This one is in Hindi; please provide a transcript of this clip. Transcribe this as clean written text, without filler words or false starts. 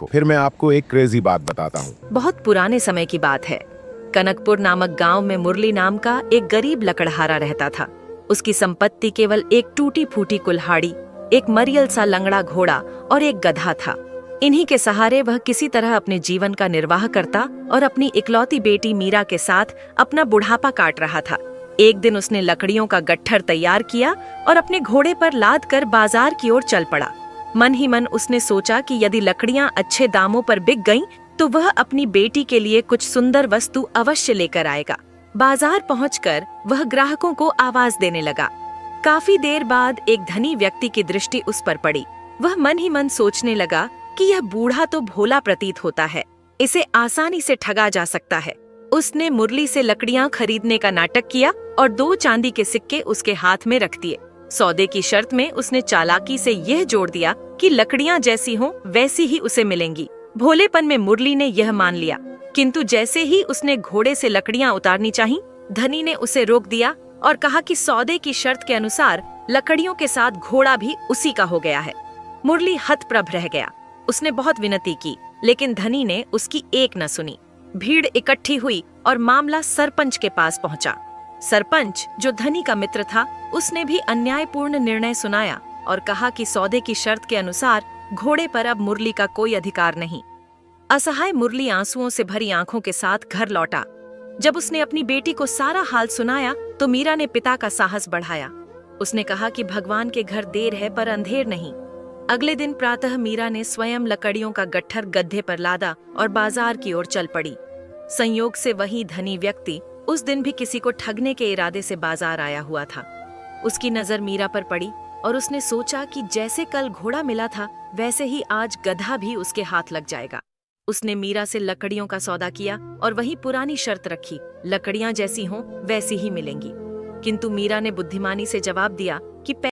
फिर मैं आपको एक क्रेजी बात बताता हूँ। बहुत पुराने समय की बात है। कनकपुर नामक गांव में मुरली नाम का एक गरीब लकड़हारा रहता था। उसकी संपत्ति केवल एक टूटी फूटी कुल्हाड़ी, एक मरियल सा लंगड़ा घोड़ा और एक गधा था। इन्हीं के सहारे वह किसी तरह अपने जीवन का निर्वाह करता और अपनी इकलौती बेटी मीरा के साथ अपना बुढ़ापा काट रहा था। एक दिन उसने लकड़ियों का गट्ठर तैयार किया और अपने घोड़े पर लाद कर बाजार की ओर चल पड़ा। मन ही मन उसने सोचा कि यदि लकड़ियां अच्छे दामों पर बिक गईं, तो वह अपनी बेटी के लिए कुछ सुंदर वस्तु अवश्य लेकर आएगा। बाजार पहुंचकर वह ग्राहकों को आवाज देने लगा। काफी देर बाद एक धनी व्यक्ति की दृष्टि उस पर पड़ी। वह मन ही मन सोचने लगा कि यह बूढ़ा तो भोला प्रतीत होता है, इसे आसानी से ठगा जा सकता है। उसने मुरली से लकड़ियां खरीदने का नाटक किया और 2 चांदी के सिक्के उसके हाथ में रख दिए। सौदे की शर्त में उसने चालाकी से यह जोड़ दिया कि लकड़ियां जैसी हों वैसी ही उसे मिलेंगी। भोलेपन में मुरली ने यह मान लिया, किंतु जैसे ही उसने घोड़े से लकड़ियां उतारनी चाहीं, धनी ने उसे रोक दिया और कहा कि सौदे की शर्त के अनुसार लकड़ियों के साथ घोड़ा भी उसी का हो गया है। मुरली हतप्रभ रह गया। उसने बहुत विनती की, लेकिन धनी ने उसकी एक न सुनी। भीड़ इकट्ठी हुई और मामला सरपंच के पास पहुंचा। सरपंच, जो धनी का मित्र था, उसने भी अन्यायपूर्ण निर्णय सुनाया और कहा कि सौदे की शर्त के अनुसार घोड़े पर अब मुरली का कोई अधिकार नहीं। असहाय मुरली आंसुओं से भरी आंखों के साथ घर लौटा। जब उसने अपनी बेटी को सारा हाल सुनाया तो मीरा ने पिता का साहस बढ़ाया। उसने कहा कि भगवान के घर देर है पर अंधेर नहीं। अगले दिन प्रातः मीरा ने स्वयं लकड़ियों का गट्ठर गड्ढे पर लादा और बाजार की ओर चल पड़ी। संयोग से वही धनी व्यक्ति उस दिन भी किसी को ठगने के इरादे से बाजार आया हुआ था। उसकी नजर मीरा पर पड़ी और उसने सोचा कि जैसे कल घोड़ा मिला था, वैसे ही आज गधा भी उसके हाथ लग जाएगा। उसने मीरा से लकड़ियों का सौदा किया और वही पुरानी शर्त रखी, लकड़ियां जैसी हों वैसी ही मिलेंगी। किंतु मीरा ने बुद्धिमानी से जवाब दिया कि